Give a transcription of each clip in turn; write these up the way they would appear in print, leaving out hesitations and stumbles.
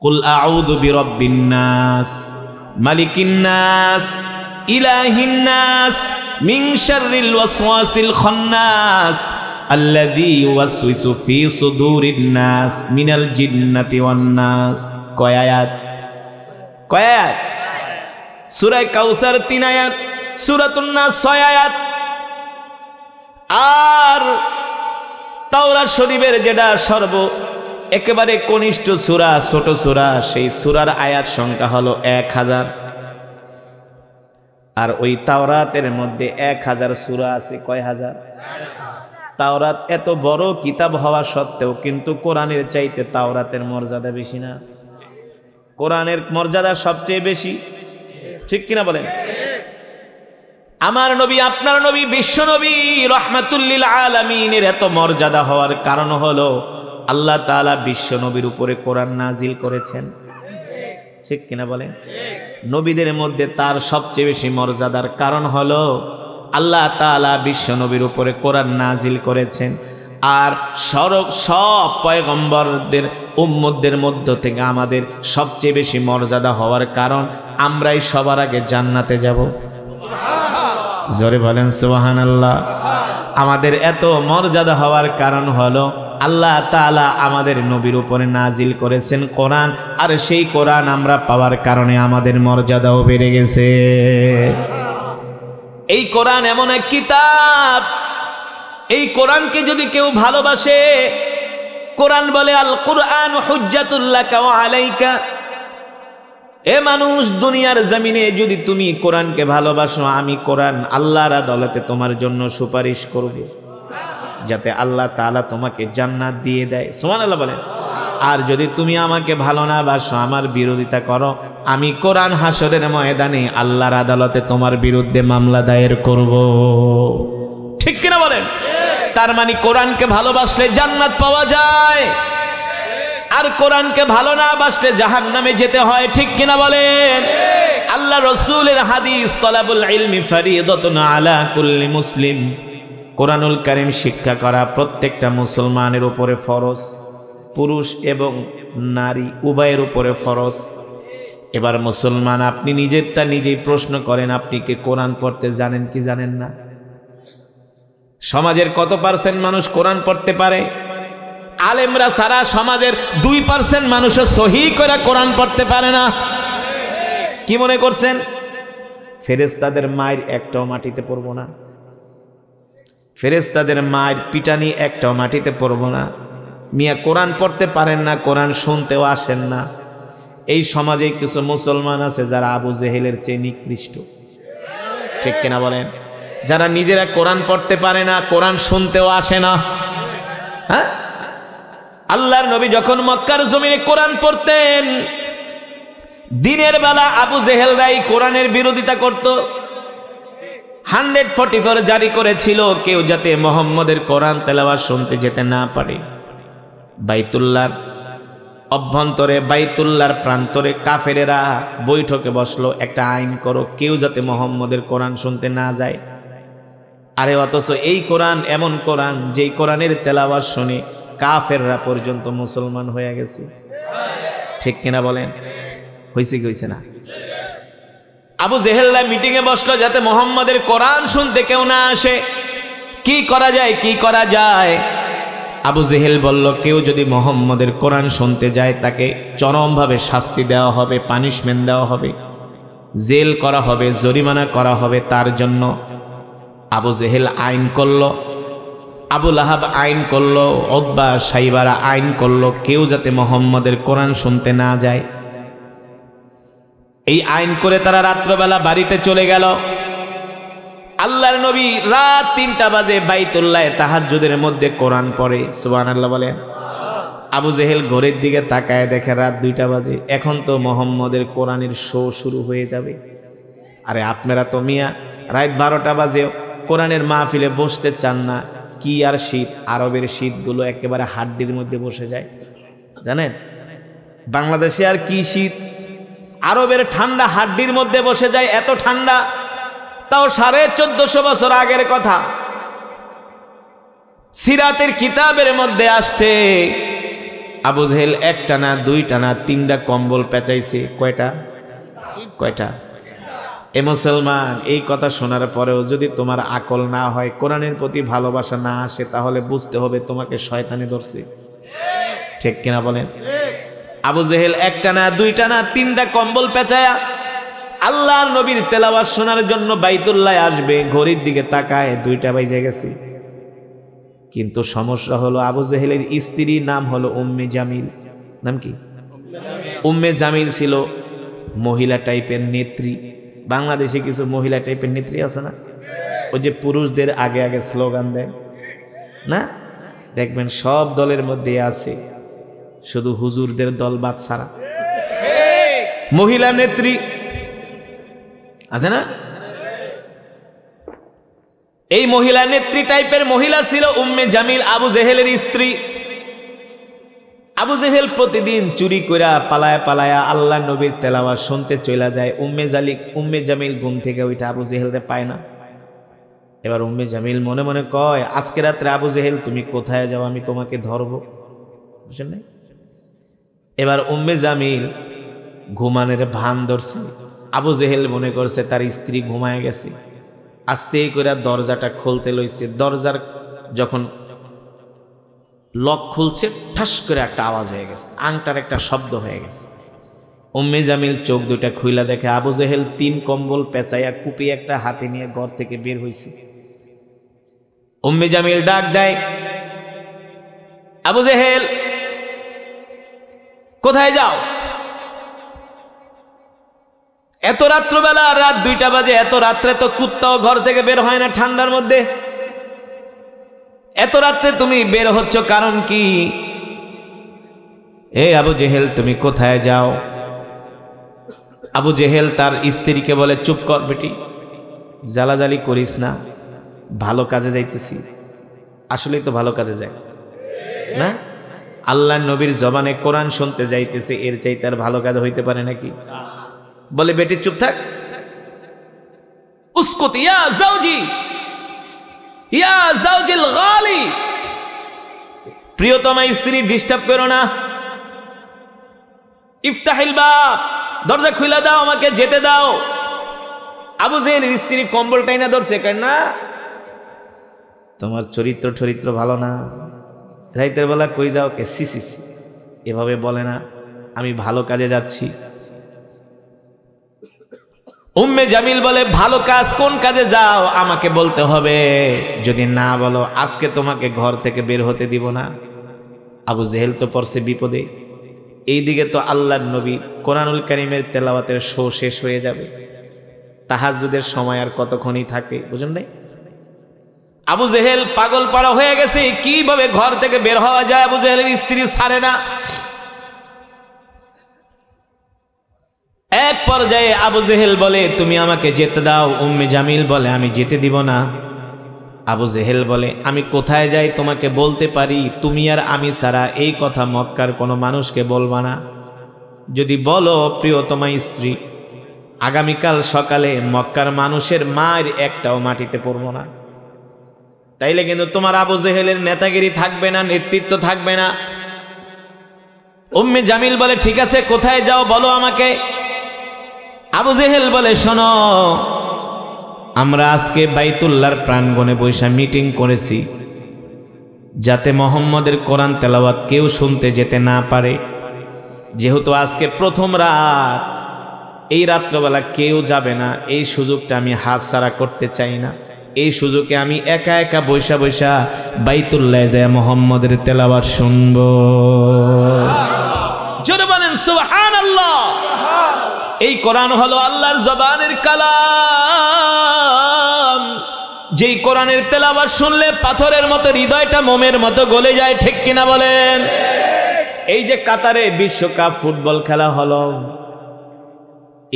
কুল আউযু বিরাব্বিন নাস মালিকিন নাস ইলাহিন নাস মিন শাররিল ওয়াসওয়াসিল খান্নাস আল্লাযী ইউওয়াসওয়িসু ফি সুদুরিন নাস মিনাল জিন্নাতি ওয়ান নাস। কয় আয়াত? কয় আয়াত? সূরা কাউসার 3 আয়াত, সূরাতুন নাস 6 আয়াত। আর তাওরাত শরীফের যেটা একেবারে কনিষ্ঠ সূরা, ছোট সূরা, সেই সূরার আয়াত সংখ্যা হলো 1000। আর ওই তাওরাতের মধ্যে 1000 সূরা আছে। কয় হাজার? তাওরাত এত বড় কিতাব হওয়া সত্ত্বেও কিন্তু কোরআনের চাইতে তাওরাতের মর্যাদা বেশি না? কোরআনের মর্যাদা সবচেয়ে বেশি, ঠিক কিনা বলেন? আমার নবী, আপনার নবী, বিশ্ব নবী রাহমাতুল লিল আলামিনের এত মর্যাদা হওয়ার কারণ হলো আল্লাহ তাআলা বিশ্ব নবীর উপরে কোরআন নাজিল করেছেন, ঠিক কিনা বলেন? নবীদের মধ্যে তার সবচেয়ে বেশি মর্যাদার কারণ হলো আল্লাহ তাআলা বিশ্ব নবীর উপরে কোরআন নাজিল করেছেন। আর সব পয়গম্বরদের উম্মতদের মধ্য থেকে আমাদের সবচেয়ে বেশি মর্যাদা হওয়ার কারণ আমরাই সবার আগে জান্নাতে যাব। জোরে বলেন সুবহানাল্লাহ। আমাদের এত মর্যাদা হওয়ার কারণ হলো আল্লাহ তাআলা আমাদের নবীর উপরে নাজিল করেছেন কোরআন, আর সেই কোরআন আমরা পাওয়ার কারণে আমাদের মর্যাদাও বেড়ে গেছে। এই কোরআন এমন এক কিতাব, এই কোরআনকে যদি কেউ ভালোবাসে, কোরআন বলে আল কুরআন হুজ্জাতুল লাকা ওয়া আলাইকা। এ মানুষ, দুনিয়ার জমিনে যদি তুমি কোরআনকে ভালোবাসো, আমি কোরআন আল্লাহর আদালতে তোমার জন্য সুপারিশ করব যাতে আল্লাহ তাআলা তোমাকে জান্নাত দিয়ে দেয়। সুবহানাল্লাহ বলেন। আর যদি তুমি আমাকে ভালো না বাসো, আমার বিরোধিতা করো, আমি কোরআন হাসরের ময়দানে আল্লাহর আদালতে তোমার বিরুদ্ধে মামলা দায়ের করব। ঠিক কিনা বলেন? তার মানে কোরআনকে ভালোবাসলে জান্নাত পাওয়া যায়, আর কোরআনকে ভালো না বাসলে জাহান্নামে যেতে হয়। ঠিক কিনা বলেন? আল্লাহ রাসূলের হাদিস, তলাবুল ইলমি ফরিদাতুন আলা কুল্লি মুসলিম। কোরআনুল কারীম শিক্ষা করা প্রত্যেকটা মুসলমানের উপরে ফরজ, পুরুষ এবং নারী উভয়ের উপরে ফরজ। এবার মুসলমান, আপনি নিজেরটা নিজেই প্রশ্ন করেন, আপনি কি কোরআন পড়তে জানেন কি জানেন না? সমাজের কত পার্সেন্ট মানুষ কোরআন পড়তে পারে? আলেমরা সারা সমাজের 2% মানুষও সহি করে কোরআন পড়তে পারে না। কি মনে করছেন ফেরেশতাদের মায়ের একটাও মাটিতে পড়বো না? ফেরেশতাদের মায়ের পিটানি একটাও মাটিতে পড়বো না? মিয়া কোরআন পড়তে পারেন না, কোরআন শুনতেও আসেন না। এই সমাজে কিছু মুসলমান আছে যারা আবু জেহেলের চেয়ে নিকৃষ্ট, ঠিক কিনা বলেন? যারা নিজেরা কোরআন পড়তে পারে না, কোরআন শুনতেও আসে না। হ্যাঁ, আল্লাহর নবী যখন মক্কার জমিনে কোরআন পড়তেন, দিনের বেলা আবু জেহেলরাই কোরআনের বিরোধিতা করত। 144 জারি করেছিল কেউ যাতে মুহাম্মদের কোরআন তেলাওয়াত শুনতে যেতে না পারে। বাইতুল্লাহর অভ্যন্তরে, বাইতুল্লাহর প্রান্তরে কাফেরেরা বৈঠকে বসলো, একটা আইন করো কেউ যাতে মুহাম্মদের কোরআন শুনতে না যায়। আরে অথচ এই কোরআন এমন কোরআন, যেই কোরআনের তেলাওয়াত শুনে কাফেররা পর্যন্ত মুসলমান হয়ে গেছে। ঠিক কিনা বলেন? হয়েছে কি হয়েছে না? আবু জেহেলরা মিটিংয়ে বসলো যাতে মুহাম্মদের কোরআন শুনতে কেউ না আসে। কি করা যায়, কি করা যায়? আবু জেহেল বলল, কেউ যদি মুহাম্মদের কোরআন শুনতে যায় তাকে চরমভাবে শাস্তি দেওয়া হবে, পানিশমেন্ট দেওয়া হবে, জেল করা হবে, জরিমানা করা হবে। তার জন্য আবু জেহেল আইন করলো, আবু লাহাব আইন করলো, উতবা সাইবারা আইন করলো, কেউ যাতে মুহাম্মদের কোরআন শুনতে না যায়। এই আইন করে তারা রাত্রবেলা বাড়িতে চলে গেল। আল্লাহর নবী রাত 3টা বাজে বাইতুল্লাহে তাহাজ্জুদের মধ্যে কোরআন পড়ে। সুবহানাল্লাহ বলে। আবু জেহেল ঘড়ির দিকে তাকায়, দেখে রাত 2টা বাজে। এখন তো মুহাম্মদের কোরআনের শো শুরু হয়ে যাবে। আরে আপনারা তো মিয়া রাত 12টা বাজে কোরআনের মাহফিলে বসতে চান না। কি আর শীত, আরবের শীতগুলো একেবারে হাড্ডির মধ্যে বসে যায়, জানেন? বাংলাদেশে আর কি শীত, আরবের ঠান্ডা হাড্ডির মধ্যে বসে যায়, এত ঠান্ডা। তাও 1450 বছর আগের কথা। সিরাতের কিতাবের মধ্যে আসছে আবু জেহেল একটা না দুইটা না তিনটা কম্বল পেঁচাইছে। কয়টা? এ মুসলমান, এই কথা শোনার পরেও যদি তোমার আকল না হয়, কোরআনের প্রতি ভালোবাসা না আসে, তাহলে বুঝতে হবে তোমাকে শয়তানি ধরছে। ঠিক কিনা বলেন? আবু জেহেল একটা না দুইটা না তিনটা কম্বল পেঁচায়া আল্লাহর নবীর তেলাওয়াত শোনার জন্য বাইতুল্লাহ আসবে, ঘড়ির দিকে তাকায় 2টা বাজে গেছে। কিন্তু সমস্যা হলো আবু জেহেলের স্ত্রীর নাম হলো উম্মে জামিল। নাম কি? উম্মে জামিল ছিল মহিলা টাইপের নেত্রী। বাংলাদেশে কিছু মহিলা টাইপের নেত্রী আছে না, ওই যে পুরুষদের আগে আগে স্লোগান দেয় না, দেখবেন সব দলের মধ্যে আছে, শুধু হুজুরদের দল বাদ ছাড়া মহিলা নেত্রী আছে না। এই মহিলা নেত্রী টাইপের মহিলা ছিল উম্মে জামিল, আবু জেহেলের স্ত্রী। আবু জেহেল প্রতিদিন চুরি কইরা পালায়া পালায়া আল্লাহ নবীর তেলাওয়াত শুনতে চলে যায়। উম্মে জামিল ঘুম থেকে ওইটা আবু জেহেলরে পায় না। এবার উম্মে জামিল মনে মনে কয়, আজকে রাত্রে আবু জেহেল তুমি কোথায় যাও, আমি তোমাকে ধরবো। বুঝছেন না? এবার উম্মে জামিল ঘুমানের ভান ধরছে। আবু জেহেল মনে করছে তার স্ত্রী ঘুমায় গেছে, আস্তে করে দরজাটা খুলতে লইছে। দরজার যখন লক খুলছে, ঠাস করে একটা আওয়াজ হয়ে গেছে, আংটার একটা শব্দ হয়ে গেছে। উম্মে জামিল চোখ দুটা খুইলা দেখে আবু জেহেল 3 কম্বল পেঁচাইয়া কুপি একটা হাতে নিয়ে ঘর থেকে বের হয়েছে। উম্মে জামিল ডাক দেয়, আবু জেহেল কোথায় যাও? এত রাত্রবেলা, রাত 2টা বাজে, এত রাত্রে তো কুত্তাও ঘর থেকে বের হয় না ঠান্ডার মধ্যে। এত রাত্রে তুমি বের হচ্ছ কারণ কি? এ আবু জেহেল তুমি কোথায় যাও? আবু জেহেল তার স্ত্রীকে বলে, চুপ কর বেটি, জ্বালাজালি করিস না, ভালো কাজে যাইতেছি। আসলেই তো ভালো কাজে যায় না? আল্লাহ নবীর জবানে কোরআন শুনতে যাইতেছে, এর চাইতে আর ভালো কাজ হইতে পারে নাকি? বলে, বেটি চুপ থাক। উসকুত ইয়া জাওজি, ইয়া জাওজিল গালি, প্রিয়তমা স্ত্রী ডিস্টার্ব করো না। ইফতাহিল বাব, দরজা খুলে দাও, আমাকে যেতে দাও। আবু জেহেলের স্ত্রী কম্বল টাইনা ধরছে, কেন না তোমার চরিত্র ভালো না, রাইতের বেলা কই যাও? কে সি সি সি, এভাবে বলে না, আমি ভালো কাজে যাচ্ছি। উম্মে জামিল বলে, ভালো কাজ কোন কাজে যাও আমাকে বলতে হবে, যদি না বলো আজকে তোমাকে ঘর থেকে বের হতে দিব না। আবু জেহেল তো পড়ছে বিপদে। এইদিকে তো আল্লাহর নবী কোরআনুল কারীমের তেলাওয়াতের শো শেষ হয়ে যাবে, তাহাজ্জুদের সময় আর কতক্ষণই থাকে, বুঝুন নাই? আবু জেহেল পাগল পাড়া হয়ে গেছে, কিভাবে ঘর থেকে বের হওয়া যায়। আবু জেহেলের স্ত্রী ছাড়ে না। এক পর্যায়ে আবু জেহেল বলে, তুমি আমাকে যেতে দাও। উম্মে জামিল বলে, আমি যেতে দিব না। আবু জেহেল বলে, আমি কোথায় যাই তোমাকে বলতে পারি, তুমি আর আমি ছাড়া এই কথা মক্কার কোনো মানুষকে বলবা না। যদি বলো প্রিয়তমা স্ত্রী, আগামীকাল সকালে মক্কার মানুষের মায়ের একটাও মাটিতে পড়বো না। তাইলে কিন্তু তোমার আবু জেহেলের নেতাগিরি থাকবে না, নেতৃত্ব থাকবে না। উম্মে জামিল বলে, ঠিক আছে কোথায় যাও বলো আমাকে। আবু জেহেল বলে, শোনো, আমরা আজকে বাইতুল্লাহর প্রাঙ্গণে বৈশা মিটিং করেছি, যাতে মোহাম্মদের কোরআন তেলাওয়াত কেউ শুনতে যেতে না পারে। যেহেতু আজকে প্রথম রাত, এই রাত্রবেলা কেউ যাবে না, এই সুযোগটা আমি হাতছাড়া করতে চাই না। এই সুযোগে আমি একা একা বৈশা বৈশা বাইতুল্লাহ যায় মোহাম্মদের তেলাওয়াত শুনব। জোরে বলেন সুবহানাল্লাহ। এই কোরআন হলো আল্লাহর জবানের কালাম, যেই কোরআনের তেলাওয়াত শুনলে পাথরের মতো হৃদয়টা মোমের মতো গলে যায়। ঠিক কিনা বলেন? এই যে কাতারে বিশ্বকাপ ফুটবল খেলা হলো,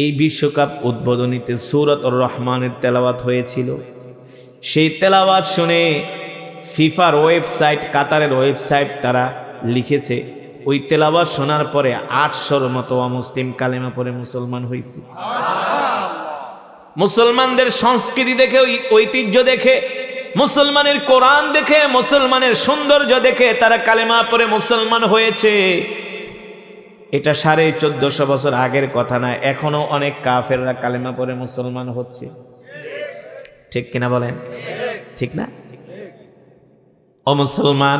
এই বিশ্বকাপ উদ্বোধনীতে সূরাতুর রহমানের তেলাওয়াত হয়েছিল। সেই তেলাওয়াত শুনে ফিফার ওয়েবসাইট, কাতারের ওয়েবসাইট, তারা লিখেছে ওই তেলাওয়াত শোনার পরে 800-র মতো অমুসলিম কালেমা পড়ে মুসলমান হয়েছে। মুসলমানদের সংস্কৃতি দেখে, ঐতিহ্য দেখে মুসলমানের কোরআন দেখে, মুসলমানের সৌন্দর্য দেখে তারা কালেমা পড়ে মুসলমান হয়েছে। এটা 1450 বছর আগের কথা না, এখনো অনেক কাফেররা কালেমা পড়ে মুসলমান হচ্ছে। ঠিক কিনা বলেন? ঠিক না? ও মুসলমান,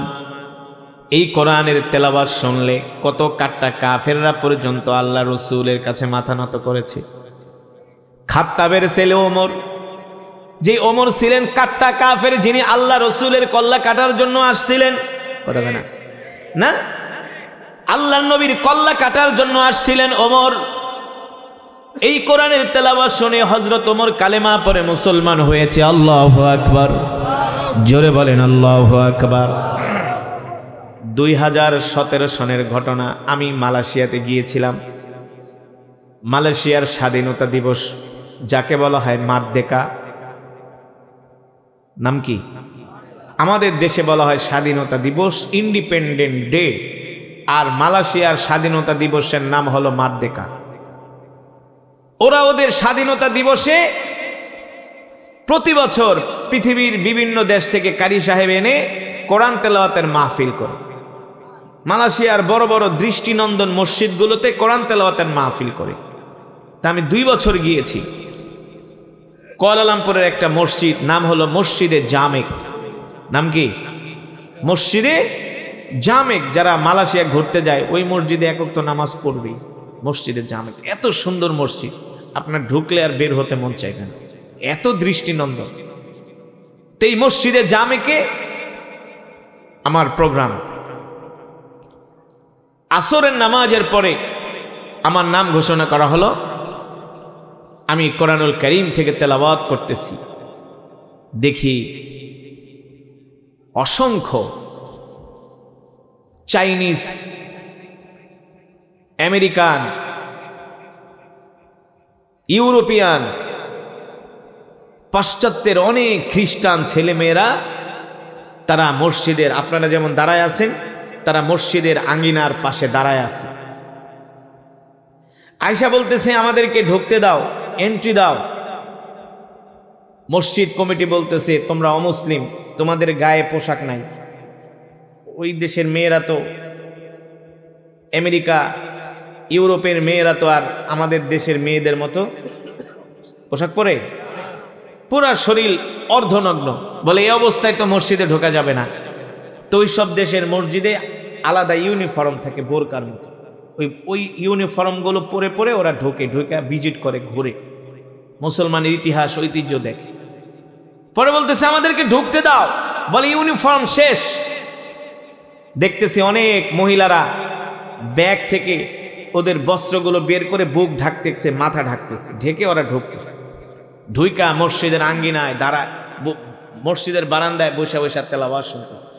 এই কোরআনের তেলাওয়াত শুনলে কত কাট্টা কাফেররা পর্যন্ত আল্লাহ রসুলের কাছে মাথা নত করেছে। খাত্তাবের ছেলে ওমর, যে ওমর ছিলেন কাট্টা কাফের, যিনি আল্লাহ রসুলের কল্লা কাটার জন্য আসছিলেন, কথা না না, আল্লাহ নবীর কল্লা কাটার জন্য আসছিলেন ওমর। এই কোরআনের তেলাওয়াত শুনে হযরত ওমর কালেমা পড়ে মুসলমান হয়েছে। আল্লাহু আকবার, জোরে বলেন আল্লাহু আকবার। 2017 সনের ঘটনা, আমি মালয়েশিয়াতে গিয়েছিলাম। মালয়েশিয়ার স্বাধীনতা দিবস, যাকে বলা হয় মারদেকা, নাম কি? আমাদের দেশে বলা হয় স্বাধীনতা দিবস, ইন্ডিপেন্ডেন্ট ডে, আর মালয়েশিয়ার স্বাধীনতা দিবসের নাম হলো মারদেকা। ওরা ওদের স্বাধীনতা দিবসে প্রতি বছর পৃথিবীর বিভিন্ন দেশ থেকে কারি সাহেব এনে কোরআন তেলাওয়াতের মাহফিল করে। মালয়েশিয়ার বড় বড় দৃষ্টিনন্দন মসজিদগুলোতে কোরআন তেলাওয়াতের মাহফিল করে। তা আমি 2 বছর গিয়েছি। কুয়ালালামপুরের একটা মসজিদ, নাম হলো মসজিদে জামেক। নাম কি? মসজিদে জামেক। যারা মালয়েশিয়া ঘুরতে যায় ওই মসজিদে এক ওয়াক্ত নামাজ পড়বে। মসজিদে জামেক এত সুন্দর মসজিদ, আপনার ঢুকলে আর বের হতে মন চাইবে না, এত দৃষ্টিনন্দন। তো এই মসজিদে জামেকে আমার প্রোগ্রাম। আসরের নামাজের পরে আমার নাম ঘোষণা করা হলো। আমি কোরআনুল কারীম থেকে তেলাওয়াত করতেছি, দেখি অসংখ্য চাইনিজ, আমেরিকান, ইউরোপিয়ান, পাশ্চাত্যের অনেক খ্রিস্টান ছেলেমেয়েরা তারা মসজিদের, আপনারা যেমন দাঁড়ায় আছেন, তারা মসজিদের আঙ্গিনার পাশে দাঁড়ায় আছে। আয়েশা বলতেছে আমাদেরকে ঢুকতে দাও, এন্ট্রি দাও। মসজিদ কমিটি বলতেছে তোমরা অমুসলিম, তোমাদের গায়ে পোশাক নাই। ওই দেশের মেয়েরা তো, আমেরিকা ইউরোপের মেয়েরা তো আর আমাদের দেশের মেয়েদের মতো পোশাক পরে, পুরা শরীর অর্ধনগ্ন। বলে এই অবস্থায় তো মসজিদে ঢোকা যাবে না। তো ওই সব দেশের মসজিদে আলাদা ইউনিফর্ম থাকে বোরকার মতো, ওই ইউনিফর্মগুলো পরে পরে ওরা ঢোকে, ভিজিট করে, ঘুরে, মুসলমানের ইতিহাস ঐতিহ্য দেখে। পরে বলতেছে আমাদেরকে ঢুকতে দাও। বলে ইউনিফর্ম শেষ। দেখতেছি অনেক মহিলারা ব্যাগ থেকে ওদের বস্ত্রগুলো বের করে বুক ঢাকতেছে, মাথা ঢাকতেছে, ঢেকে ওরা ঢুকতেছে। ঢুইকা মসজিদের আঙ্গিনায় দাঁড়ায়, মসজিদের বারান্দায় বসে বসে তেলাওয়াত শুনতেছে।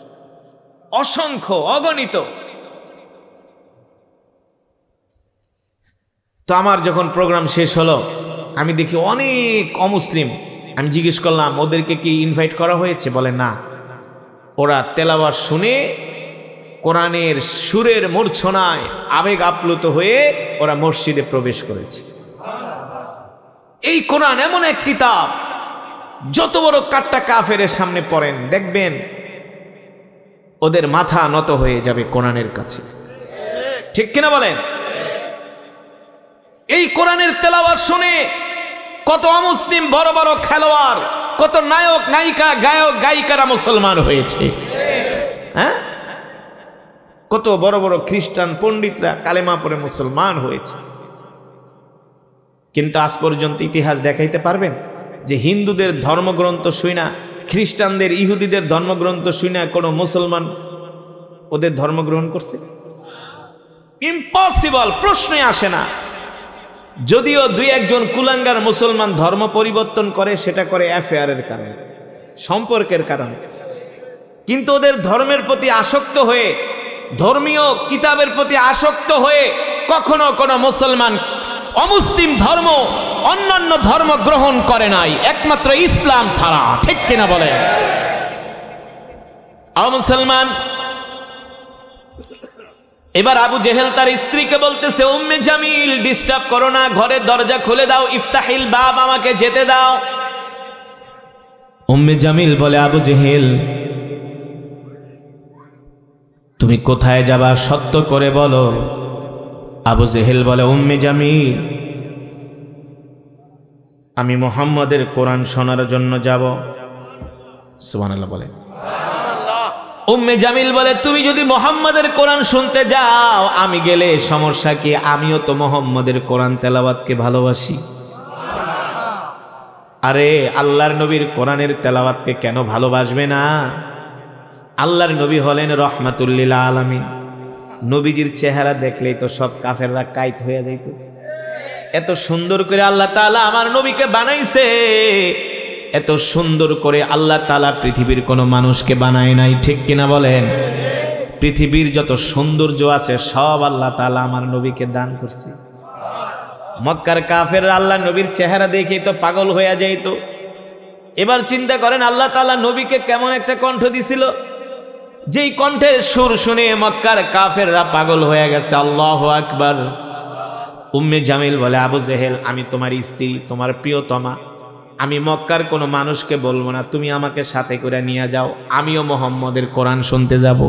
অসংখ্য, অগণিত। তো আমার যখন প্রোগ্রাম শেষ হলো, আমি দেখি অনেক অমুসলিম। আমি জিজ্ঞেস করলাম ওদেরকে কি ইনভাইট করা হয়েছে? বলে না, ওরা তেলাওয়াত শুনে কোরআনের সুরের মূর্ছনায় আবেগ আপ্লুত হয়ে ওরা মসজিদে প্রবেশ করেছে। এই কোরআন এমন এক কিতাব, যত বড় কাট্টা কাফের সামনে পড়েন দেখবেন ওদের মাথা নত হয়ে যাবে কোরআনের কাছে। ঠিক কিনা বলেন? এই কোরআনের তেলাওয়াত শুনে কত অমুসলিম বড় বড় খেলোয়াড়, কত নায়ক নায়িকা, গায়ক গায়িকারা মুসলমান হয়েছে। হ্যাঁ, কত বড় বড় খ্রিস্টান পণ্ডিতরা কালেমা পড়ে মুসলমান হয়েছে। কিন্তু আজ পর্যন্ত ইতিহাস দেখাইতে পারবেন যে হিন্দুদের ধর্মগ্রন্থ শুইনা, খ্রিস্টানদের, ইহুদিদের ধর্মগ্রন্থ শুইনা কোনো মুসলমান ওদের ধর্মগ্রহণ করছে? ইম্পসিবল, প্রশ্নই আসে না। যদিও 2-1 কুলাঙ্গার মুসলমান ধর্ম পরিবর্তন করে, সেটা করে অ্যাফেয়ারের কারণে, সম্পর্কের কারণে। কিন্তু ওদের ধর্মের প্রতি আসক্ত হয়ে, ধর্মীয় কিতাবের প্রতি আসক্ত হয়ে কখনো কোনো মুসলমান অমুসলিম ধর্ম, অন্যান্য ধর্ম গ্রহণ করে নাই, একমাত্র ইসলাম ছাড়া। ঠিক কিনা বলে? মুসলমান এবার আবু জেহেল তার স্ত্রীকে বলতেছে উম্মে জামিল ডিস্টার্ব করো না, ঘরের দরজা খুলে দাও, ইফতাহিল বাব, আমাকে যেতে দাও। উম্মে জামিল বলে, আবু জেহেল তুমি কোথায় যাবা, সত্য করে বলো। আবু জেহেল বলে, উম্মে জামিল আমি মুহাম্মদের কোরআন শোনার জন্য যাব। সুবহানাল্লাহ বলে। উম্মে জামিল বলে, তুমি যদি মুহাম্মদের কোরআন শুনতে যাও আমি গেলে সমস্যা কি? আমিও তো মুহাম্মদের কোরআন তেলাওয়াতকে ভালোবাসি। আরে আল্লাহর নবীর কোরআনের তেলাওয়াতকে কেন ভালোবাসবে না? আল্লাহর নবী হলেন রহমাতুল লিল আলামিন। নবীজির চেহারা দেখলেই তো সব কাফেররা কাইত হয়ে যাইত। এত সুন্দর করে আল্লাহ তাআলা আমার নবীকে বানাইছে, এত সুন্দর করে আল্লাহ তাআলা পৃথিবীর কোনো মানুষকে বানায় নাই, ঠিক কিনা বলেন? পৃথিবীর যত সৌন্দর্য আছে সব আল্লাহ তাআলা আমার নবীকে দান করছে। মক্কার কাফেররা আল্লাহ নবীর চেহারা দেখেই তো পাগল হয়ে যাইত। এবার চিন্তা করেন আল্লাহ তাআলা নবীকে কেমন একটা কণ্ঠ দিছিল, যেই কণ্ঠের সুর শুনে মক্কার কাফেররা পাগল হয়ে গেছে। আল্লাহু আকবার। উম্মে জামিল বলে, আবু জেহেল আমি তোমার স্ত্রী, তোমার প্রিয়তমা, আমি মক্কার কোনো মানুষকে বলবো না, তুমি আমাকে সাথে করে নিয়ে যাও, আমিও মুহাম্মদের কোরআন শুনতে যাব।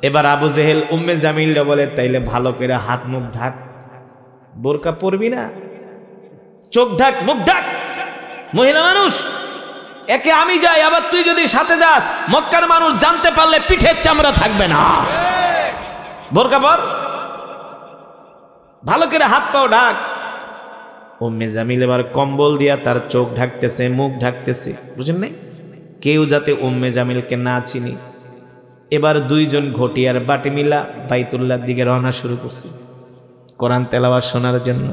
এবার আবু জেহেল উম্মে জামিলরা বলে, তাইলে ভালো করে হাত মুখ ঢাক, বোরকা পরবি না, চোখ ঢাক, মুখ ঢাক, মহিলা মানুষ, একে আমি যাই, আবার তুই যদি সাথে যাস মক্কার মানুষ জানতে পারলে পিঠের চামড়া থাকবে না। বোরকা পর, ভালো করে হাত পাও ঢাক। উম্মে জামিল এবার কম্বল দিয়া তার চোখ ঢাকতেছে, মুখ ঢাকতেছে, বুঝেন নাই? কেউ যাতে উম্মে জামিলকে না চিনি। এবার দুইজন ঘটিয়ার বাটি মিলা বাইতুল্লাহর দিকে রওনা শুরু করছে কোরআন তেলাওয়াত শোনার জন্য।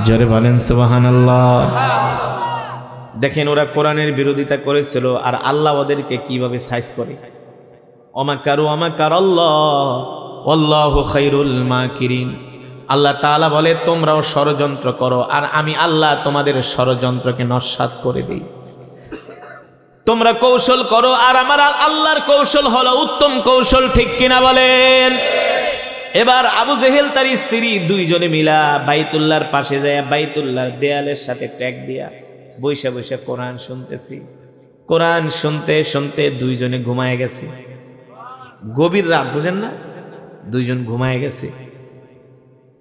জোরে বলেন সুবহানাল্লাহ। দেখেন ওরা কোরআনের বিরোধিতা করেছিল, আর আল্লাহ ওদেরকে কিভাবে সাইজ করে। অমাকারু অমাকার আল্লাহ আল্লাহু খায়রুল মাকিরিন। আল্লাহ তাআলা বলে তোমরাও ষড়যন্ত্র করো, আর আমি আল্লাহ তোমাদের ষড়যন্ত্রকে নস্যাৎ করে দিই। তোমরা কৌশল করো, আর আমার আল্লাহর কৌশল হলো উত্তম কৌশল, ঠিক কিনা বলেন? এবার আবু জেহেল তার স্ত্রী দুইজনে মিলা বাইতুল্লাহর পাশে যায়, বাইতুল্লাহর দেয়ালের সাথে ট্যাগ দিয়া বৈশা বৈশা কোরআন শুনতেছি। কোরআন শুনতে শুনতে দুইজনে ঘুমায় গেছে। গভীর রাত, বুঝেন না? দুইজন ঘুমায় গেছে।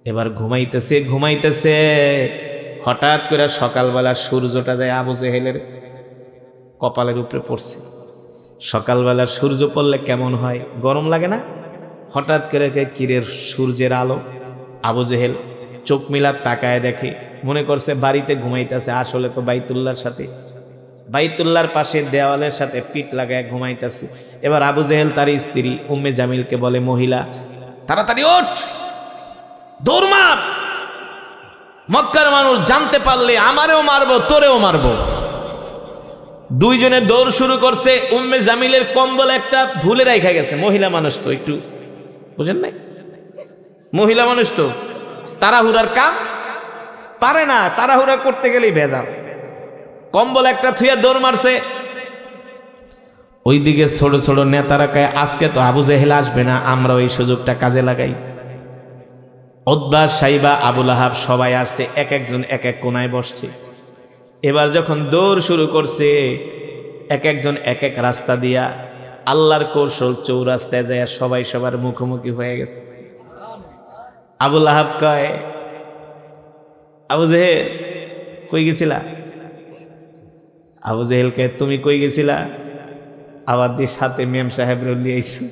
এবার ঘুমাইতেছে ঘুমাইতেছে, হঠাৎ করে সকালবেলা সূর্যটা যায় আবু জেহেলের কপালের উপরে পড়ছে। সকালবেলা সূর্য পড়লে কেমন হয়, গরম লাগে না? হঠাৎ করে কিরের সূর্যের আলো। আবু জেহেল চোখ মিলা তাকায় দেখে, মনে করছে বাড়িতে ঘুমাইতেছে, আসলে তো বাইতুল্লাহর সাথে, বাইতুল্লাহর পাশে দেওয়ালের সাথে পিঠ লাগায় ঘুমাইতেছে। এবার আবু জেহেল তার স্ত্রী উম্মে জামিলকে বলে, মহিলা তাড়াতাড়ি ওঠ, দৌড় মার, মক্কার মানুষ জানতে পারলে আমারেও মারবো, তোরেও মারবো। দুইজনে দৌড় শুরু করছে। উম্মে জামিলের কম্বল একটা ভুলে রাখা গেছে। মহিলা মানুষ তো একটু, বুঝেন নাই, মহিলা মানুষ তো তাড়াহুড়ার কাম পারে না, তাড়াহুড়া করতে গেলেই ভেজাল। কম্বল একটা থুইয়া দৌড় মারছে। ওইদিকে ছোট ছোট নেতারা কয়, আজকে তো আবু জেহেল আসবে না, আমরা ওই সুযোগটা কাজে লাগাই। উতবা, সাইবা, আবু লাহাব সবাই আসছে, এক একজন এক এক কোনায় বসছে। এবার যখন দৌড় শুরু করছে, এক একজন এক এক রাস্তা দিয়া আল্লাহর কৌশল চৌরাস্তায় যায় সবাই সবার মুখোমুখি হয়ে গেছে। আবু লাহাব কয়, আবু জেহেল কই গেছিলা? আবু জেহেল কয়, তুমি কই গেছিলা? আবার দিয়ে সাথে মেম সাহেব লিয়ে আইছো।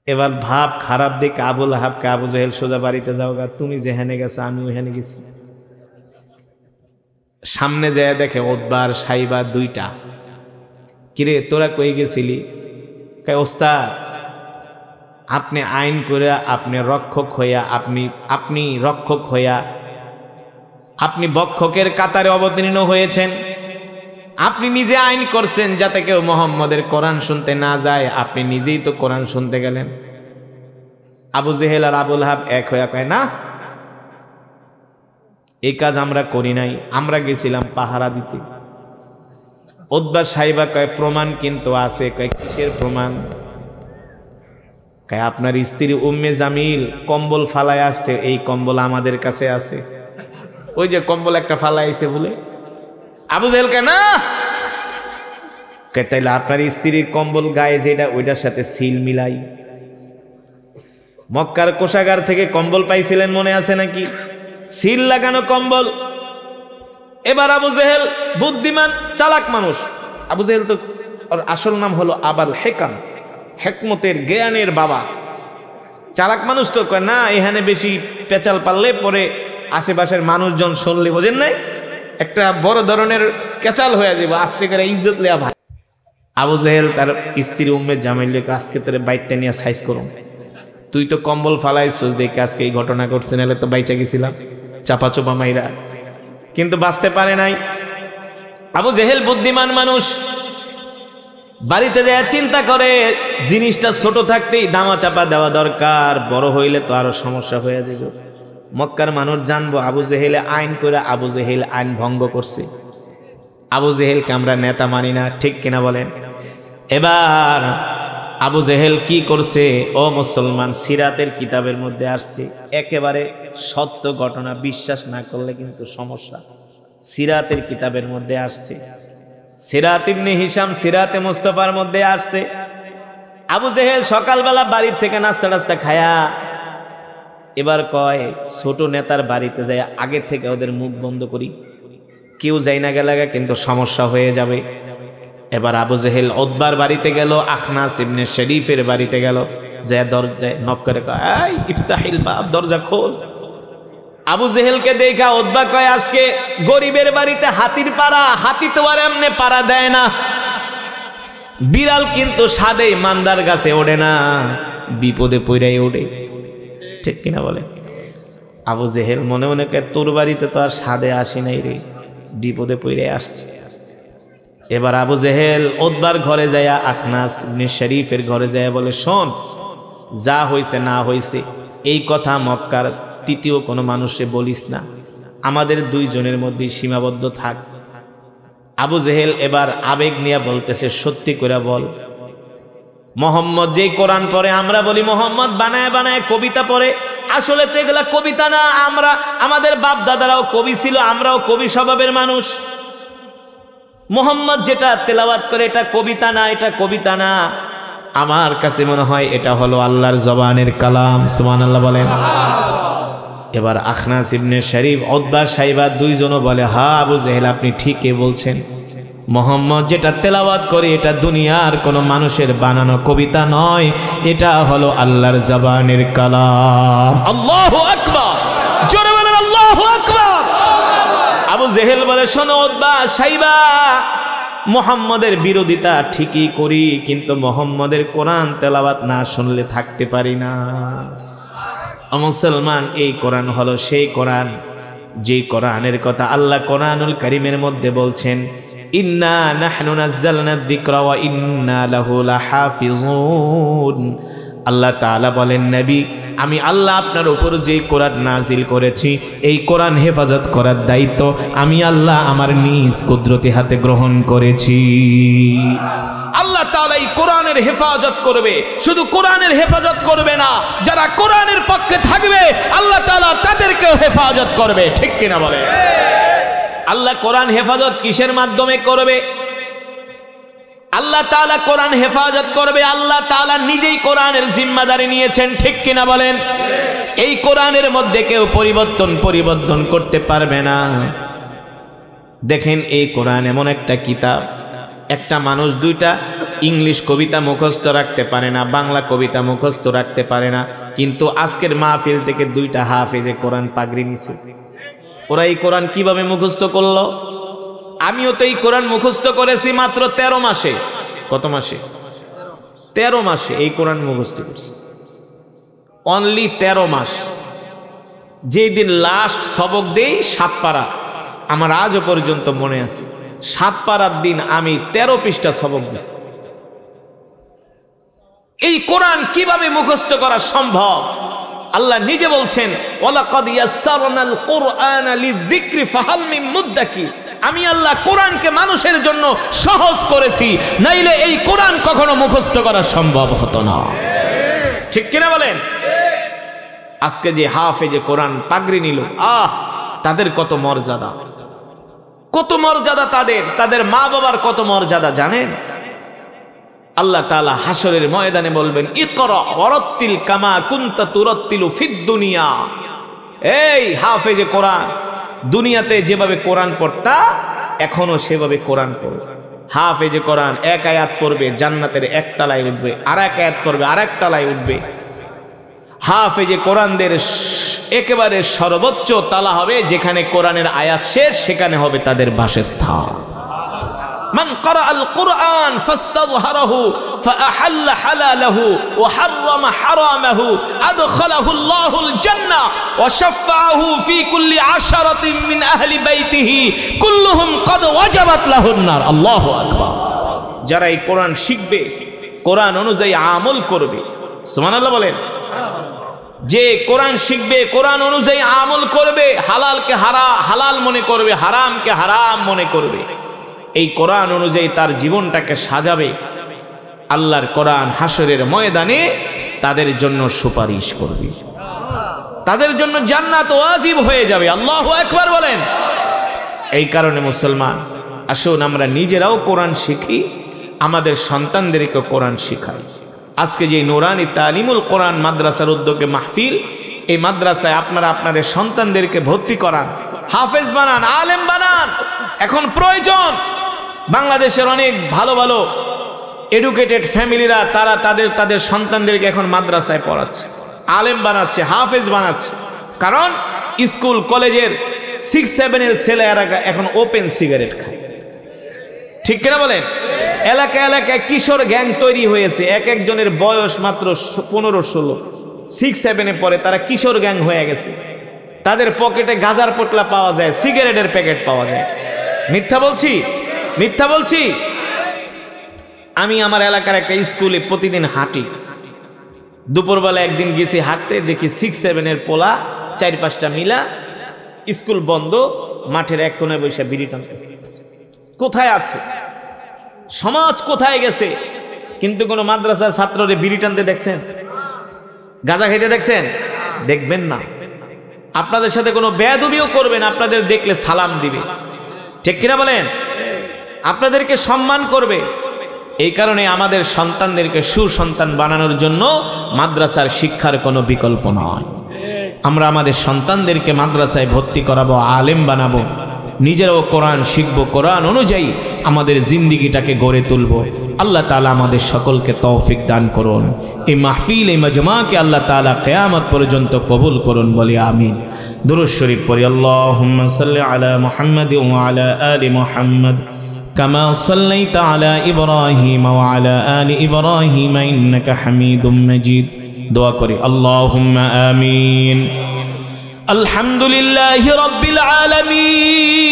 এবার ভাব খারাপ দেখে আবু লাহাবকে আবু জেহেল সোজা বাড়িতে যাও গা, তুমি যেখানে গেছো আমি ওইখানে গেছি। সামনে যায় দেখে উতবার সাইবা দুইটা। কিরে তোরা কই গেছিলি? কয়, ওস্তাদ আপনি আইন করে, আপনি রক্ষক হইয়া, আপনি রক্ষক হইয়া আপনি বক্ষকের কাতারে অবতীর্ণ হয়েছেন। আপনি নিজে আইন করছেন যাতে কেউ মুহাম্মদের কোরআন শুনতে না যায়, আপনি নিজেই তো কোরআন শুনতে গেলেন। আবু জেহেল আর আবু লাহাব এক হইয়া কয়, না এই কাজ আমরা করি নাই, আমরা গেছিলাম পাহারা দিতে। উতবা সাইবা কয়, প্রমাণ কিন্তু আছে। কয়, কিসের প্রমাণ? কয়, আপনার স্ত্রী উম্মে জামিল কম্বল ফালায় আসছে, এই কম্বল আমাদের কাছে আছে। ওই যে কম্বল একটা ফালাইছে বলে আবু জেহেল কেন তাইলে আপনার স্ত্রীর কম্বল গায়ে যেটা ওইটার সাথে সিল মিলাই। মক্কার কোষাগার থেকে কম্বল পাইছিলেন মনে আছে নাকি? সিল লাগানো কম্বল। এবার আবু জেহেল বুদ্ধিমান চালাক মানুষ। আবু জেহেল তো ওর আসল নাম হলো আবাল হেকাম, হেকমতের জ্ঞানের বাবা। চালাক মানুষ তো কয় না এখানে বেশি পেঁচাল পারলে পরে আশেপাশের মানুষজন শুনলে, বোঝেন নাই, একটা বড় ধরনের কেচাল হয়ে যাবে, আস্তে করে ইজ্জত লেয়া ভাই। আবু জেহেল তার স্ত্রী উম্মে জামাইল আজকে তোর বাইকটা নিয়ে সাইজ করো, তুই তো কম্বল ফালাইছিস দেখে আজকে এই ঘটনা ঘটছে, নাহলে তো বাইচা গেছিলাম চাপা চোপা মাইরা, কিন্তু বাঁচতে পারে নাই। আবু জেহেল বুদ্ধিমান মানুষ, বাড়িতে যায় চিন্তা করে জিনিসটা ছোট থাকতেই দামা চাপা দেওয়া দরকার, বড় হইলে তো আরো সমস্যা হয়ে যাবে। মক্কার মানুষ জানবো আবু জেহেলে আইন করে আবু জেহেল আইন ভঙ্গ করছে। আবু জেহেলকে আমরা নেতা মানি না, ঠিক কিনা বলেন? এবার আবু জেহেল কি করছে? ও মুসলমান, সিরাতের কিতাবের মধ্যে আসছে, একেবারে সত্য ঘটনা, বিশ্বাস না করলে কিন্তু সমস্যা। সিরাতের কিতাবের মধ্যে আসছে, সিরাত ইবনে হিশাম সিরাতে মুস্তাফার মধ্যে আসছে, আবু জেহেল সকালবেলা বাড়ির থেকে নাস্তা টাস্তা খায়া এবার কয় ছোট নেতার বাড়িতে যায় আগে থেকে ওদের মুখ বন্ধ করি, কেউ যাই না গেলে কিন্তু সমস্যা হয়ে যাবে। এবার আবু জেহেল উতবার বাড়িতে গেল, আখনাস ইবনে শরীফের বাড়িতে গেল, যে দরজায় নক করে কয় এই ইফতাহিল বাব, দরজা খোল। আবু জেহেলকে দেখা উতবা কয় আজকে গরিবের বাড়িতে হাতির পাড়া, হাতি তো আর এমনি পাড়া দেয় না, বিড়াল কিন্তু সাদেই মান্দার গাছে ওঠে না, বিপদে পইরাই ওঠে, ঠিক কিনা বলে? আবু জেহেল মনে মনে কয় তোর বাড়িতে তো আর সাদে আসি নাই রে, বিপদে পইরাই আসছে। এবার আবু জেহেল উতবার ঘরে যায়, আখনাস ইবনে শরীফের ঘরে যায়, বলে শোন, যা হইছে না হইছে এই কথা মক্কার তৃতীয় কোনো মানুষে বলিস না, আমাদের দুইজনের মধ্যে সীমাবদ্ধ থাক। আবু জেহেল এবার আবেগ নিয়ে বলতেছে সত্যি করে বল, মোহাম্মদ যেই কোরআন পড়ে আমরা বলি মোহাম্মদ বানায় বানায় কবিতা পড়ে, আসলে তো এগুলা কবিতা না, আমরা আমাদের বাপ দাদারাও কবি ছিল, আমরাও কবি স্বভাবের মানুষ। মোহাম্মদ যেটা তেলাওয়াত করে এটা কবিতা না, এটা কবিতা না, আমার কাছে মনে হয় এটা হলো আল্লাহর জবানের কালাম। সুবহানাল্লাহ বলেন। এবার আখনাস ইবনে শরীফ, উতবা সাইবা দুইজনও বলে হ্যাঁ আবু জেহেল আপনি ঠিকই বলছেন, মোহাম্মদ যেটা তেলাওয়াত করে এটা দুনিয়ার কোনো মানুষের বানানো কবিতা নয়, এটা হলো আল্লাহর জবানের কালাম। আল্লাহু আকবার, জোরে বলেন আল্লাহু আকবার। আবু জেহেল বলে শোনো উতবা সাইবা, মোহাম্মদের বিরোধিতা ঠিকই করি, কিন্তু মোহাম্মদের কোরআন তেলাওয়াত না শুনলে থাকতে পারি না। মুসলমান, এই কোরআন হলো সেই কোরআন যে কোরআনের কথা আল্লাহ কোরআনুল কারীমের মধ্যে বলছেন, ইন্না নাহনু নাযালনা যিকরা ওয়া ইন্না লাহু লাহাফিজুন। আল্লাহ তাআলা বলেন নবী, আমি আল্লাহ আপনার উপর যে কোরআন নাজিল করেছি এই কোরআন হেফাজত করার দায়িত্ব আমি আল্লাহ আমার নিজ কুদরতি হাতে গ্রহণ করেছি। আল্লাহ তাআলা এই কোরআনের হেফাজত করবে, শুধু কোরআনের হেফাজত করবে না, যারা কোরআনের পক্ষে থাকবে আল্লাহ তাআলা তাদেরকেও হেফাজত করবে, ঠিক কিনা বলে? আল্লাহ কোরআন হেফাজত কিসের মাধ্যমে করবে? আল্লাহ তাআলা কোরআন হেফাজত করবে, আল্লাহ তাআলা নিজেই কোরআনের জিম্মাদারি নিয়েছেন, ঠিক কিনা বলেন? এই কোরআনের মধ্যে কেউ পরিবর্তন করতে পারবে না। দেখেন এই কোরআন এমন একটা কিতাব, একটা মানুষ দুইটা ইংলিশ কবিতা মুখস্থ রাখতে পারে না, বাংলা কবিতা মুখস্থ রাখতে পারে না, কিন্তু আজকের মাহফিল থেকে দুইটা হাফেজে কোরআন পাগড়ি নিছে। ওরা এই কোরআন কিভাবে মুখস্থ করলো? আমিও তো এই কোরআন মুখস্থ করেছি মাত্র 13 মাসে। কত মাসে? 13 মাসে এই কোরআন মুখস্থ করছি, অনলি 13 মাস। যেই দিন লাস্ট সবক দেই 7 পারা, আমার আজও পর্যন্ত মনে আছে, 7 পারার দিন আমি 13 পৃষ্ঠা সবক দিছি। এই কোরআন কিভাবে মুখস্থ করা সম্ভব? আল্লাহ নিজে বলছেন, ওয়ালাকাদ ইয়াসসারনাল কুরআনা লিযিকরি ফাহাল মিন মুদ্দাকির। আমি আল্লাহ কোরআনকে মানুষের জন্য সহজ করেছি, নাইলে এই কোরআন কখনো মুখস্থ করা সম্ভব হতো না, ঠিক কিনা বলেন? আজকে যে হাফেজে কোরআন পাগড়ি নিল, তাদের কত মর্যাদা, কত মর্যাদা তাদের, তাদের মা বাবার কত মর্যাদা জানেন? আল্লাহ তাআলা হাসরের ময়দানে বলবেন, ইকরা ওয়ারাত্তিল কামা কুনতা তুরাত্তিলু ফিদ দুনিয়া। এই হাফেজে কোরআন, দুনিয়াতে যেভাবে কোরআন পড়তা এখনো সেভাবে কোরআন পড়ো। হাফেজে কোরআন এক আয়াত পড়বে জান্নাতের এক তলায় উঠবে, আর এক আয়াত পড়বে আর এক তলায় উঠবে। হাফেজে কোরআনদের একেবারে সর্বোচ্চ তালা হবে যেখানে কোরআনের আয়াত শেষ, সেখানে হবে তাদের বাসস্থান। মান ক্বারাআল কুরআন ফাস্তাযহারাহু ফাআহাল্লা হালালাহু ওয়া হাররামা হারামাহু আদখালাহু আল্লাহুল জান্নাহ ওয়া শাফাআহু ফি কুল্লি আশারাতিন মিন আহলি বাইতিহি কুল্লুহুম ক্বাদ ওয়াজাবাত লাহুন নার। আল্লাহু আকবার। যারা এই কোরআন শিখবে, কোরআন অনুযায়ী আমল করবে, সুবহানাল্লাহ বলেন। যে কোরআন শিখবে, কোরআন অনুযায়ী আমল করবে, হালালকে হালাল মনে করবে, হারামকে হারাম মনে করবে, এই কোরআন অনুযায়ী তার জীবনটাকে সাজাবে, আল্লাহর কোরআন হাসরের ময়দানে তাদের জন্য সুপারিশ করবে, তাদের জন্য জান্নাত ওয়াজিব হয়ে যাবে। আল্লাহু আকবার বলেন। এই কারণে মুসলমান, আসুন আমরা নিজেরাও কোরআন শিখি, আমাদের সন্তানদেরকে কোরআন শিখাই। আজকে যে নুরানি তালিমুল কোরআন মাদ্রাসার উদ্যোগে মাহফিল, এই মাদ্রাসায় আপনারা আপনাদের সন্তানদেরকে ভর্তি করান, হাফেজ বানান, আলেম বানান। এখন প্রয়োজন, বাংলাদেশের অনেক ভালো ভালো এডুকেটেড ফ্যামিলিরা তারা তাদের সন্তানদেরকে এখন মাদ্রাসায় পড়াচ্ছে, আলেম বানাচ্ছে, হাফেজ বানাচ্ছে। কারণ স্কুল কলেজের 6-7 ছেলেরা এখন ওপেন সিগারেট খায়, ঠিক কিনা বলেন? এলাকা এলাকায় কিশোর গ্যাং তৈরি হয়েছে, এক একজনের বয়স মাত্র 15-16, 6-7 পরে তারা কিশোর গ্যাং হয়ে গেছে। তাদের পকেটে গাজার পোটলা পাওয়া যায়, সিগারেটের প্যাকেট পাওয়া যায়। মিথ্যা বলছি? মিথ্যা বলছি? আমি আমার এলাকার একটা স্কুলে প্রতিদিন হাঁটি, দুপুরবেলা একদিন গেছি হাঁটতে, দেখি 6-7 পোলা 4-5টা মিলা, স্কুল বন্ধ, মাঠের এক কোণে বসে বিড়ি টানতেছে। কোথায় আছে সমাজ, কোথায় গেছে? কিন্তু কোন মাদ্রাসার ছাত্ররে বিড়ি টানতে দেখছেন? গাঁজা খাইতে দেখছেন? দেখবেন না। আপনাদের সাথে কোনো বেয়াদবিও করবেন, আপনাদের দেখলে সালাম দিবে, ঠিক কিনা বলেন? আপনাদেরকে সম্মান করবে। এই কারণে আমাদের সন্তানদেরকে সুসন্তান বানানোর জন্য মাদ্রাসার শিক্ষার কোনো বিকল্প নয়। আমরা আমাদের সন্তানদেরকে মাদ্রাসায় ভর্তি করাবো, আলেম বানাবো, নিজেরাও কোরআন শিখবো, কোরআন অনুযায়ী আমাদের জিন্দিগিটাকে গড়ে তুলব। আল্লাহ তাআলা আমাদের সকলকে তৌফিক দান করুন। এই মাহফিল, এই মাজমাকে আল্লাহ তাআলা কিয়ামত পর্যন্ত কবুল করুন, বলি আমিন। দুরূদ শরীফ পড়ি। আল্লাহুম্মা সাল্লি আলা মুহাম্মাদ ওয়া আলা আলি মুহাম্মাদ কামা সাল্লাইতা আলা ইব্রাহিম ওয়া আলা আলি ইব্রাহিম ইন্নাকা হামিদুম মাজিদ। দোয়া করি, আল্লাহুম্মা আমিন। আলহামদুলিল্লাহি রাব্বিল আলামিন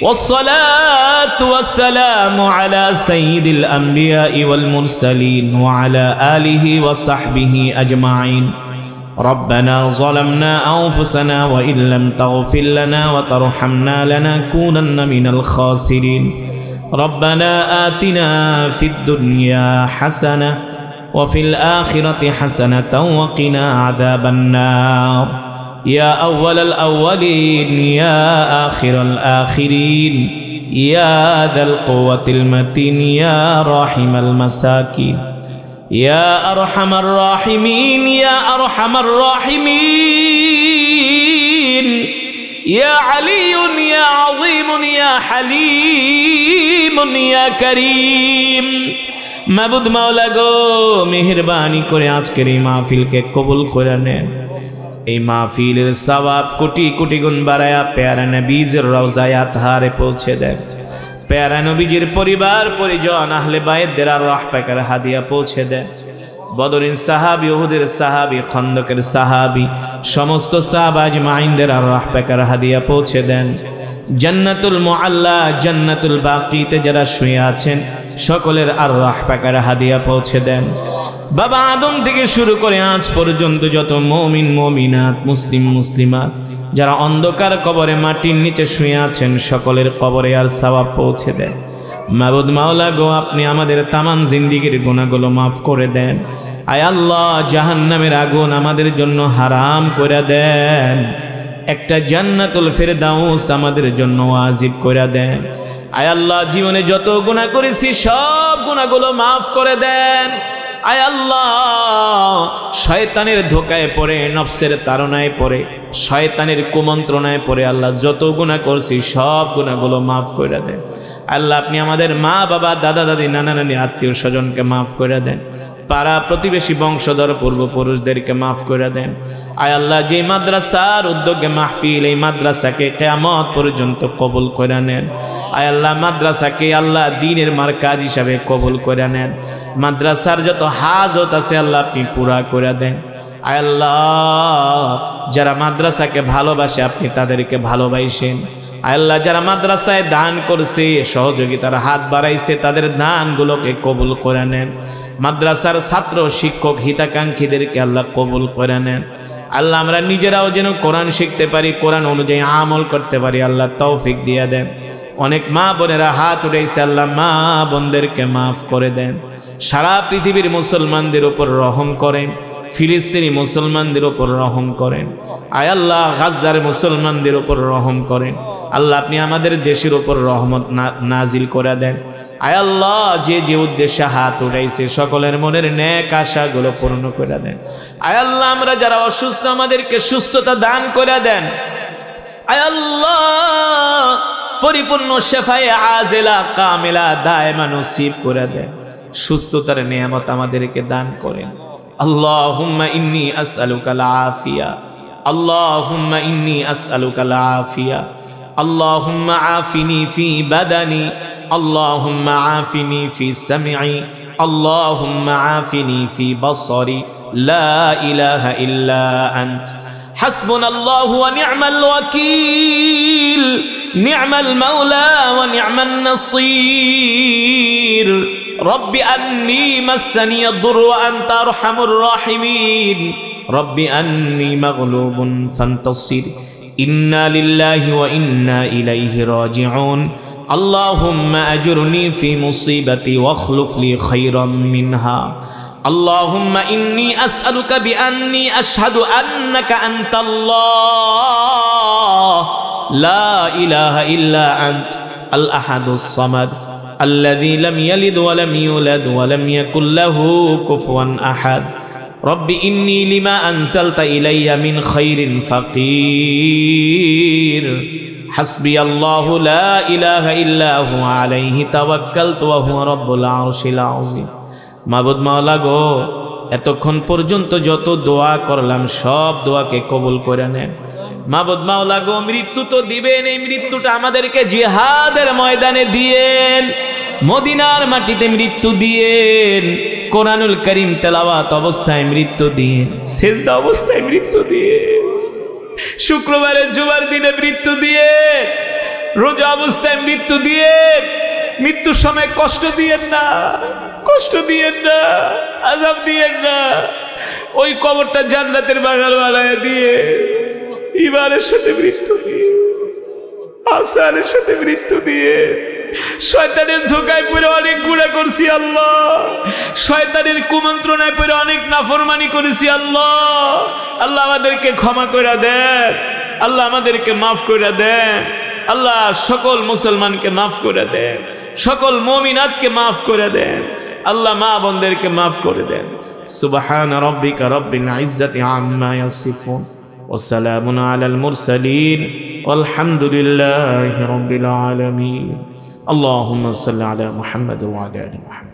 والصلاة والسلام على سيد الأنبياء والمرسلين وعلى آله وصحبه أجمعين. ربنا ظلمنا أنفسنا وإن لم تغفر لنا وترحمنا لنكونن من الخاسرين. ربنا آتنا في الدنيا حسنة وفي الآخرة حسنة وقنا عذاب النار. يا أول الأولين يا آخر الآخرين يا ذا القوة المتين يا راحم المساكين يا أرحم الراحمين يا أرحم الراحمين يا علي يا عظيم يا حليم يا كريم. মাবুদ মাওলা গো, মেহেরবানি করে আজকের এই মাহফিলকে কবুল করে নেন। এই মাহফিলের সওয়াব কোটি কোটি গুণ বাড়ায়া প্যারা নবীর রওজায়ে আতহারে পৌঁছে দেন। প্যারা নবীজির পরিবার পরিজন আহলে বাইতদের আর রাহ পাকের হাদিয়া পৌঁছে দেন। বদরের সাহাবী, উহুদের সাহাবী, খন্দকের সাহাবী, সমস্ত সাহাবা আজমাইনদের আর রাহ পাকের হাদিয়া পৌঁছে দেন। জান্নাতুল মুআল্লা, জান্নাতুল বাকিতে যারা শুয়ে আছেন সকলের আর রাহ পাকের হাদিয়া পৌঁছে দেন। বাবা আদম থেকে শুরু করে আজ পর্যন্ত যত মুমিন মুমিনাত, মুসলিম মুসলিমাত যারা অন্ধকার কবরে মাটির নিচে শুয়ে আছেন সকলের কবরে আর সওয়াব পৌঁছে দেন। মাবুদ মাওলা গো, আপনি আমাদের তামাম জিন্দেগীর গুনাহগুলো মাফ করে দেন। আয় আল্লাহ, জাহান্নামের আগুন আমাদের জন্য হারাম করে দেন। একটা জান্নাতুল ফেরদাউস আমাদের জন্য ওয়াজিব করে দেন। আয় আল্লাহ, জীবনে যত গুনাহ করেছি সব গুনাহগুলো মাফ করে দেন। আয় আল্লাহ, শয়তানের ধোকায় পড়ে, নফসের তাড়নায় পড়ে, শয়তানের কুমন্ত্রণায় পড়ে আল্লাহ যত গুনাহ করছি সব গুনাহগুলো মাফ করে দেন। আল্লাহ, আপনি আমাদের মা বাবা, দাদা দাদি, নানা নানি, আত্মীয় স্বজনকে মাফ করে দেন। পাড়া প্রতিবেশী, বংশধর, পূর্বপুরুষদেরকে মাফ করে দেন। আয় আল্লাহ, যে মাদ্রাসার উদ্যোগে মাহফিল, এই মাদ্রাসাকে কিয়ামত পর্যন্ত কবুল করে নেন। আয় আল্লাহ, মাদ্রাসাকে আল্লাহ দ্বীনের মারকাজ হিসাবে কবুল করে নেন। মাদ্রাসার যত হাজত আছে আল্লাহ আপনি পুরা করে দেন। আয় আল্লাহ, যারা মাদ্রাসাকে ভালোবাসে আপনি তাদেরকে ভালোবাসেন। আয় আল্লাহ, যারা মাদ্রাসায় দান করছে, সহযোগিতার হাত বাড়াইছে, তাদের দানগুলোকে কবুল করে নেন। মাদ্রাসার ছাত্র, শিক্ষক, হিতাকাঙ্ক্ষীদেরকে আল্লাহ কবুল করে নেন। আল্লাহ, আমরা নিজেরাও যেন কোরআন শিখতে পারি, কোরআন অনুযায়ী আমল করতে পারি, আল্লাহ তৌফিক দিয়ে দেন। অনেক মা বোনেরা হাত উঠাইছে, আল্লাহ মা বোনদেরকে মাফ করে দেন। সারা পৃথিবীর মুসলমানদের উপর রহম করেন, ফিলিস্তিনি মুসলমানদের উপর রহম করেন। আয় আল্লাহ, গাজ্জার মুসলমানদের উপর রহম করেন। আল্লাহ, আপনি আমাদের দেশের উপর রহমত নাজিল করে দেন। আয় আল্লাহ, যে যে উদ্দেশ্যে হাত উঠাইছে সকলের মনের নেক আশাগুলো পূর্ণ করে দেন। আয় আল্লাহ, আমরা যারা অসুস্থ আমাদেরকে সুস্থতা দান করে দেন। আয় আল্লাহ, পরিপূর্ণ শেফায়ে আজেলা কামেলা দায়মা নসিব করে দেন। সুস্থতার নিয়ামত আমাদেরকে দান করেন। আল্লাহুম্মা ইন্নী আসআলুকাল আফিয়া, আল্লাহুম্মা ইন্নী আসআলুকাল আফিয়া, আল্লাহুম্মা আফিনি ফি বাদানি, আল্লাহুম্মা আফিনি ফি সামঈ, আল্লাহুম্মা আফিনি ফি বসরি, লা ইলাহা ইল্লা আনত, হাসবুনাল্লাহু ওয়া নি'মাল ওয়াকিল, নি'মাল মাওলা ওয়া নি'মান নাসীর। رب أني مسني الضر وأنت أرحم الراحمين، رب أني مغلوب فانتصر، إنا لله وإنا إليه راجعون، اللهم أجرني في مصيبتي واخلف لي خيرا منها، اللهم إني أسألك بأني أشهد أنك أنت الله لا إله إلا أنت الأحد الصمد الذي لم يلد ولم يولد ولم يكن له كفوا أحد، رب إني لما أنزلت إلي من خير فقير، حسبي الله لا إله إلا هو عليه توكلت وهو رب العرش العظيم। মাবুদ মাওলা গো, এতক্ষণ পর্যন্ত যত দোয়া করলাম সব দোয়াকে কবুল করে নেন। মাবুদ মাওলা গো, মৃত্যু তো দিবেন, এই মৃত্যুটা আমাদেরকে জিহাদের ময়দানে দিয়েন, মদিনার মাটিতে মৃত্যু দিয়েন, কোরআনুল কারীম তেলাওয়াত অবস্থায় মৃত্যু দিয়েন, সেজদা অবস্থায় মৃত্যু দিয়েন, শুক্রবারের জুমার দিনে মৃত্যু দিয়েন, রোজা অবস্থায় মৃত্যু দিয়েন। মৃত্যুর সময় কষ্ট দিয়েন না, কষ্ট দিয়েন না, আযাব দিয়েন না। ওই কবরটা জান্নাতের বাগান বানায় দিয়ে, ইমানের সাথে মৃত্যু দিয়ে, আসানের সাথে মৃত্যু দিয়ে, শয়তানের ধোকায় পড়ে অনেক গুনাহ করছি আল্লাহ, শয়তানের কুমন্ত্রণায় পড়ে অনেক নাফরমানি করেছি আল্লাহ। আল্লাহ আমাদেরকে ক্ষমা করে দেন, আল্লাহ আমাদেরকে মাফ করে দেন, আল্লাহ সকল মুসলমানকে মাফ করে দেন, সকল মুমিনাতকে মাফ করে দেন, আল্লাহ মা বোনদেরকে মাফ করে দেন। সুবহান রাব্বিকা রাব্বিল ইজ্জাতি আম্মা ইয়াসিফুন ওয়া সালামুন আলাল মুরসালিন ওয়ালহামদুলিল্লাহি রাব্বিল আলামিন। اللهم صل على محمد وعلى آل محمد।